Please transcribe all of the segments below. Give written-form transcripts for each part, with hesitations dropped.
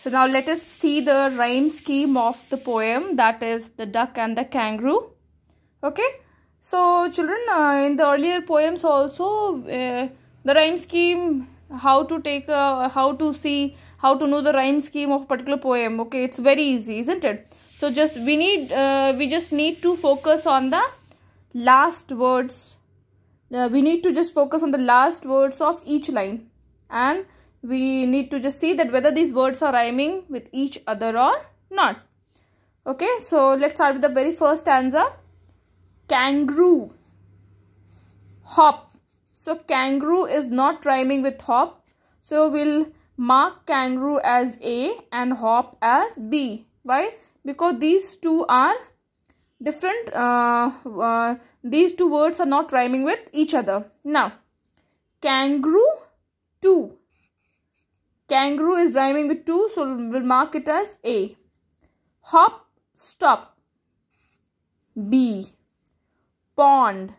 So now let us see the rhyme scheme of the poem, that is the duck and the kangaroo. Okay. So children, in the earlier poems also, the rhyme scheme, how to know the rhyme scheme of a particular poem. Okay, it's very easy, isn't it? So we just need to focus on the last words. We need to just focus on the last words of each line, and we need to just see that whether these words are rhyming with each other or not. Okay, so let's start with the very first stanza. Kangaroo, hop. So kangaroo is not rhyming with hop, so we'll mark kangaroo as A and hop as B. Why? Because these two are different. These two words are not rhyming with each other. Now, kangaroo, two. Kangaroo is rhyming with two, so we'll mark it as A. Hop, stop, B. Pond,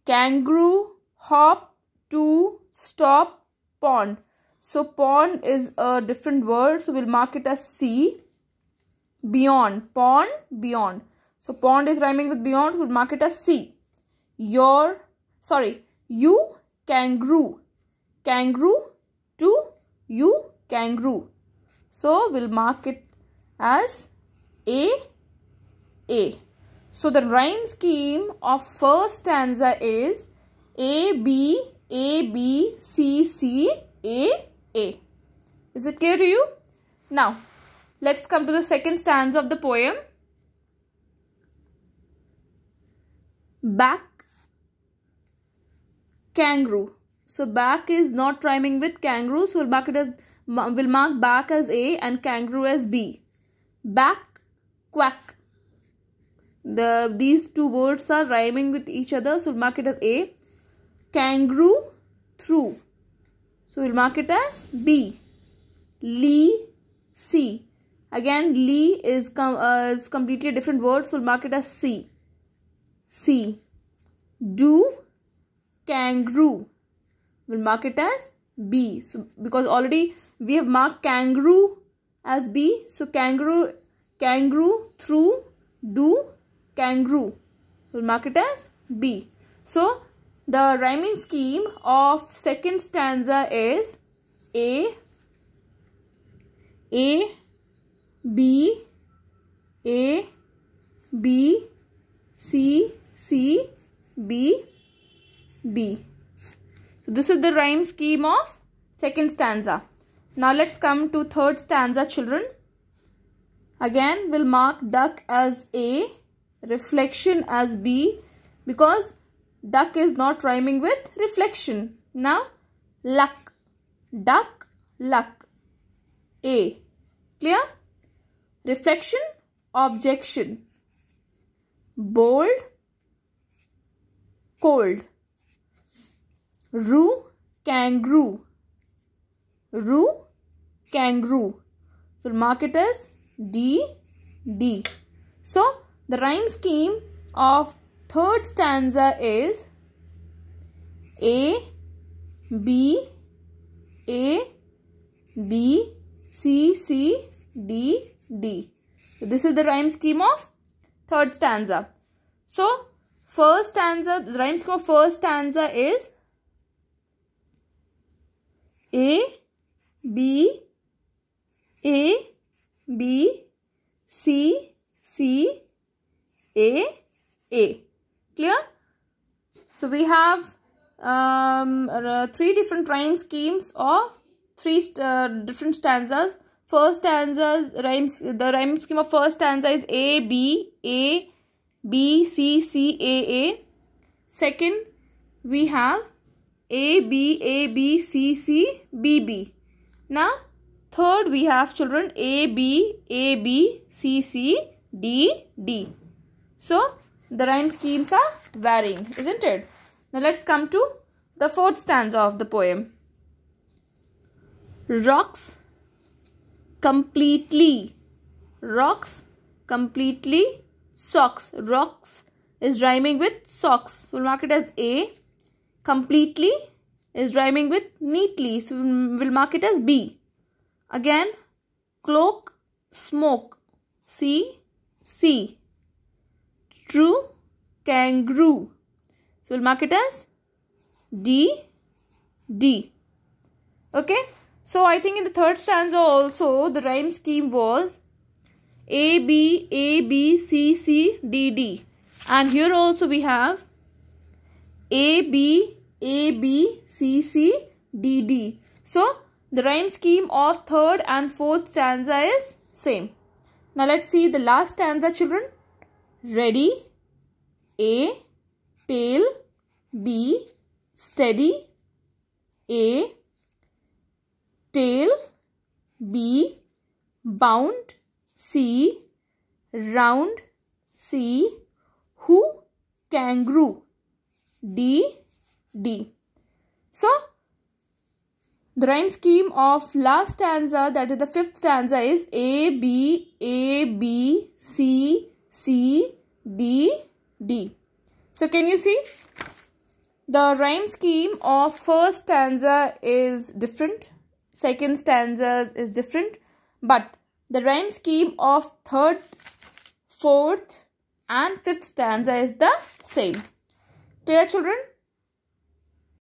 kangaroo, hop, two, stop, pond. So pond is a different word, so we'll mark it as C. Beyond, pond, beyond. So pond is rhyming with beyond, so we'll mark it as C. You, kangaroo. Kangaroo, two, you, kangaroo. So we'll mark it as A. So the rhyme scheme of first stanza is A, B, C, C, A. Is it clear to you? Now, let's come to the second stanza of the poem. Back, kangaroo. So back is not rhyming with kangaroo, so we'll mark back as A and kangaroo as B. Back, quack. These two words are rhyming with each other, so we'll mark it as A. Kangaroo, through. So we'll mark it as B. Lee, C. Again, Lee is completely a different word, so we'll mark it as C. Do, kangaroo. We'll mark it as B. So because already we have marked kangaroo as B, so kangaroo, through, do, kangaroo. We'll mark it as B. So the rhyming scheme of second stanza is A, B, C, B. So this is the rhyme scheme of second stanza. Now let's come to third stanza, children. Again, we'll mark duck as A, reflection as B, because duck is not rhyming with reflection. Now, luck, duck, luck, A. Clear? Reflection, objection. Bold, cold. Roo, kangaroo. Roo, kangaroo. So we'll mark it as D. So the rhyme scheme of third stanza is A, B, C, D. So this is the rhyme scheme of third stanza. So the rhyme scheme of first stanza is A, B, C, A. Clear? So we have three different rhyme schemes of three different stanzas. First stanza's the rhyme scheme of first stanza is A, B, C, A. Second, we have A, B, C, B. Now, third, we have, children, A, B, C, D. So, the rhyme schemes are varying, isn't it? Now, let's come to the fourth stanza of the poem. Rocks, completely. Rocks, completely. Socks. Rocks is rhyming with socks. So, we'll mark it as A. Completely is rhyming with neatly. So, we'll mark it as B. Again, Cloak, smoke. C, C. True, kangaroo. So we'll mark it as D, D. Okay. So I think in the third stanza also the rhyme scheme was A, B, C, C, D, D. And here also we have A, B, C, C, D, D. So the rhyme scheme of third and fourth stanza is same. Now let's see the last stanza, children. Ready, A, pale, B, steady, A, tail, B, bound, C, round, C, who, kangaroo, D, D. So the rhyme scheme of last stanza, that is the fifth stanza, is A, B, C, C, D, D. So can you see? The rhyme scheme of first stanza is different. Second stanza is different. But the rhyme scheme of third, fourth and fifth stanza is the same. Clear, children?